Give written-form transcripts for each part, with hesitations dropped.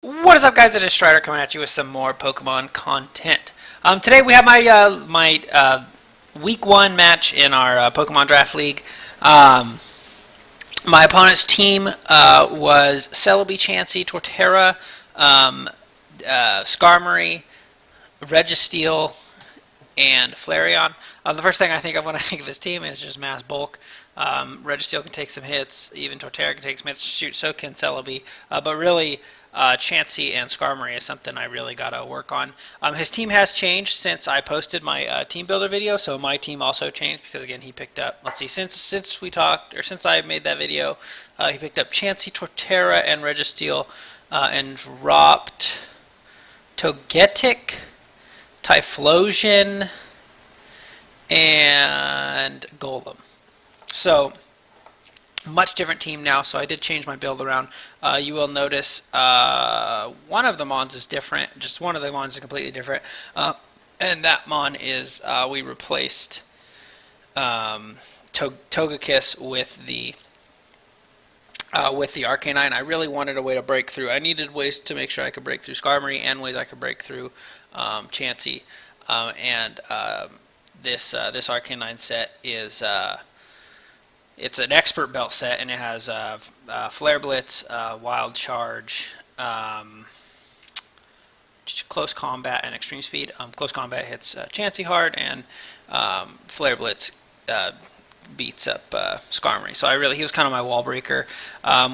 What is up, guys? It is Strider coming at you with some more Pokemon content. Today we have my week one match in our Pokemon Draft League. My opponent's team was Celebi, Chansey, Torterra, Skarmory, Registeel, and Flareon. The first thing I think of when I think of this team is just mass bulk. Registeel can take some hits, even Torterra can take some hits. Shoot, so can Celebi. But really, Chansey and Skarmory is something I really got to work on. His team has changed since I posted my team builder video, so my team also changed because again he picked up. Let's see, since we talked or since I made that video, he picked up Chansey, Torterra, and Registeel, and dropped Togetic, Typhlosion, and Golem. So much different team now, so I did change my build around. You will notice one of the Mons is different. Just one of the Mons is completely different. And that Mon is, we replaced Togekiss with the Arcanine. I really wanted a way to break through. I needed ways to make sure I could break through Skarmory and ways I could break through Chansey. This Arcanine set is... it's an expert belt set, and it has Flare Blitz, Wild Charge, Close Combat, and Extreme Speed. Close Combat hits Chansey hard, and Flare Blitz beats up Skarmory. So he was kind of my wall breaker.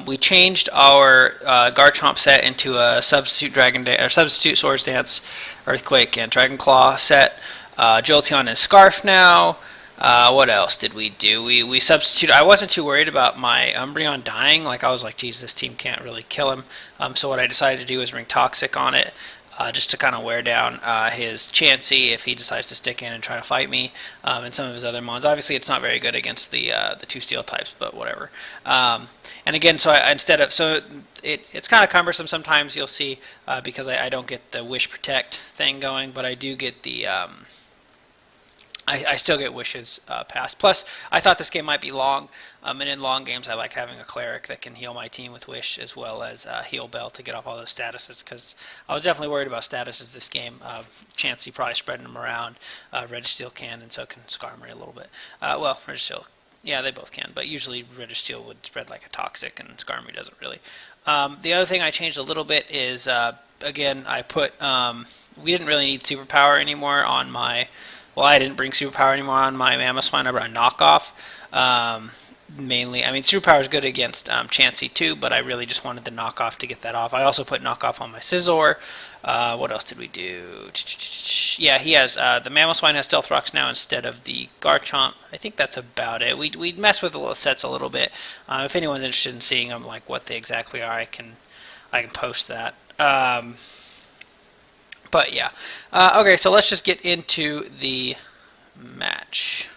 We changed our Garchomp set into a substitute Swords Dance, Earthquake, and Dragon Claw set. Jolteon is Scarf now. What else did we do? We substituted. I wasn't too worried about my Umbreon dying. Like, I was like, geez, this team can't really kill him. So what I decided to do is ring Toxic on it, just to kind of wear down his Chansey if he decides to stick in and try to fight me, and some of his other Mons. Obviously, it's not very good against the two Steel types, but whatever. And again, so it's kind of cumbersome sometimes. You'll see because I don't get the Wish Protect thing going, but I do get the. I still get wishes passed. Plus, I thought this game might be long, and in long games, I like having a cleric that can heal my team with wish as well as heal bell to get off all those statuses. Because I was definitely worried about statuses this game. Chansey probably spreading them around. Registeel can, and so can Skarmory a little bit. Well, Registeel, yeah, they both can, but usually Registeel would spread like a Toxic, and Skarmory doesn't really. The other thing I changed a little bit is again I put we didn't really need superpower anymore on my. Well, I didn't bring Superpower anymore on my Mamoswine. I brought Knockoff. Mainly, I mean, Superpower is good against Chansey too, but I really just wanted the Knockoff to get that off. I also put Knockoff on my Scizor. What else did we do? Yeah, he has the Mamoswine has Stealth Rocks now instead of the Garchomp. I think that's about it. We mess with the little sets a little bit. If anyone's interested in seeing them, like what they exactly are, I can post that. But yeah, okay, so let's just get into the match.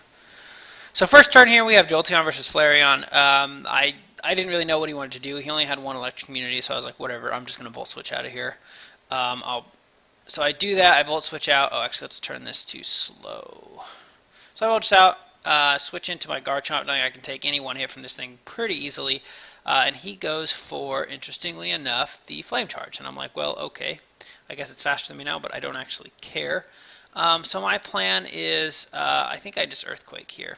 So first turn here, we have Jolteon versus Flareon. I didn't really know what he wanted to do. He only had one electric immunity, so I was like, whatever, I'm just going to Volt Switch out of here. So I do that, I Volt Switch out. Oh, actually, let's turn this to slow. So I Volt Switch out, switch into my Garchomp, knowing I can take any one hit from this thing pretty easily. And he goes for, interestingly enough, the Flame Charge. And I'm like, well, okay. I guess it's faster than me now, but I don't actually care. So my plan is, I think I just Earthquake here.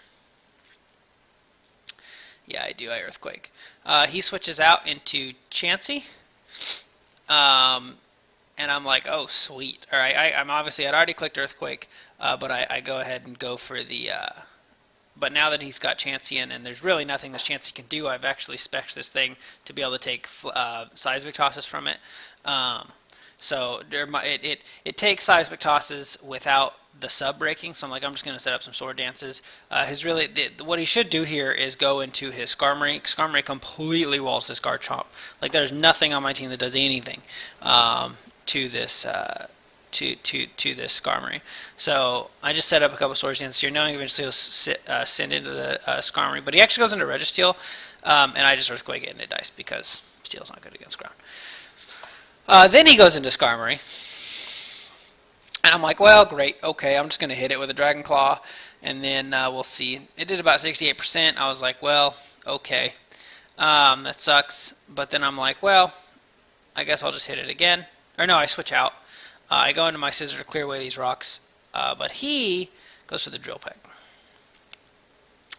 Yeah, I do. I Earthquake. He switches out into Chansey. And I'm like, oh, sweet. All right, I'm obviously, I'd already clicked Earthquake, but I go ahead and go for the... But now that he's got Chansey in, and there's really nothing this Chansey can do, I've actually spec'd this thing to be able to take Seismic Tosses from it. So it takes Seismic Tosses without the sub breaking. So I'm like, I'm just going to set up some Sword Dances. What he should do here is go into his Skarmory. Skarmory completely walls this Garchomp. Like, there's nothing on my team that does anything to this Skarmory. So I just set up a couple Sword Dances here, knowing eventually he'll send into the Skarmory. But he actually goes into Registeel, and I just Earthquake it and it dies because Steel's not good against ground. Then he goes into Skarmory, and I'm like, well, great, okay, I'm just going to hit it with a Dragon Claw, and then we'll see. It did about 68%. I was like, well, okay, that sucks. But then I'm like, well, I guess I'll just hit it again. Or no, I switch out. I go into my Scizor to clear away these rocks. But he goes for the Drill Peck.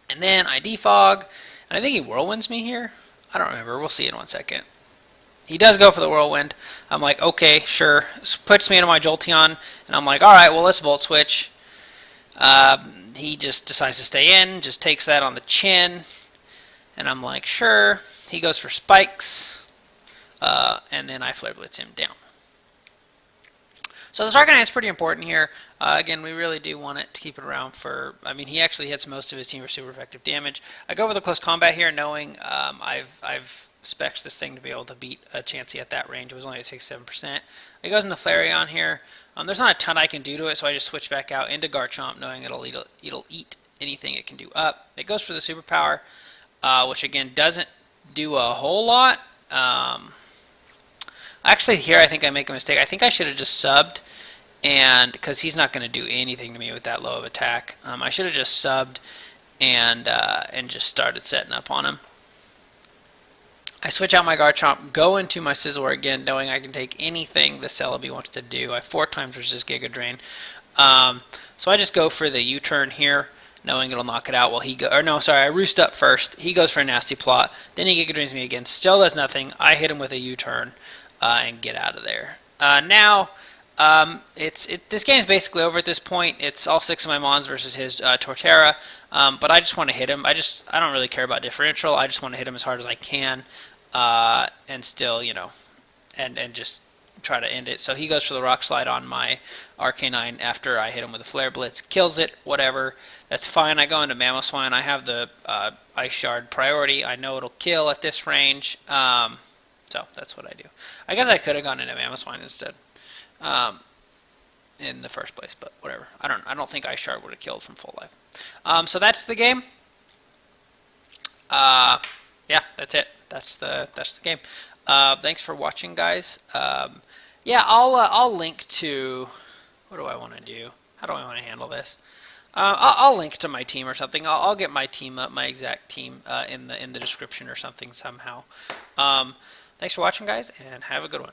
And then I Defog. And I think he Whirlwinds me here. I don't remember. We'll see in 1 second. He does go for the Whirlwind. I'm like, okay, sure. Puts me into my Jolteon. And I'm like, alright, well, let's Volt Switch. He just decides to stay in. Just takes that on the chin. And I'm like, sure. He goes for Spikes. And then I Flare Blitz him down. So the Arcanine is pretty important here. Again, we really do want it to keep it around for... I mean, he actually hits most of his team for super effective damage. I go with a close combat here, knowing I've specs this thing to be able to beat a Chansey at that range. It was only at 67%. It goes into Flareon here. There's not a ton I can do to it, so I just switch back out into Garchomp, knowing it'll eat anything it can do up. It goes for the superpower, which again doesn't do a whole lot. Actually, here I think I make a mistake. I think I should have just subbed, and because he's not going to do anything to me with that low of attack, I should have just subbed and just started setting up on him. I switch out my Garchomp, go into my Scizor again, knowing I can take anything the Celebi wants to do. I have 4 times resist Giga Drain. So I just go for the U-turn here, knowing it'll knock it out while he I Roost up first. He goes for a Nasty Plot. Then he Giga Drains me again. Still does nothing. I hit him with a U-turn and get out of there. Now, this game is basically over at this point. It's all 6 of my Mons versus his Torterra. But I just want to hit him. I don't really care about differential. I just want to hit him as hard as I can. And still, and just try to end it. So he goes for the Rock Slide on my Arcanine after I hit him with a Flare Blitz. Kills it, whatever. That's fine. I go into Mamoswine. I have the Ice Shard priority. I know it'll kill at this range. So that's what I do. I guess I could have gone into Mamoswine instead in the first place, but whatever. I don't think Ice Shard would have killed from full life. So that's the game. Yeah, that's it. That's the game. Thanks for watching, guys. Yeah, I'll link to... What do I want to do? How do I want to handle this? I'll link to my team or something. I'll get my team up, my exact team, in the description or something somehow. Thanks for watching, guys, and have a good one.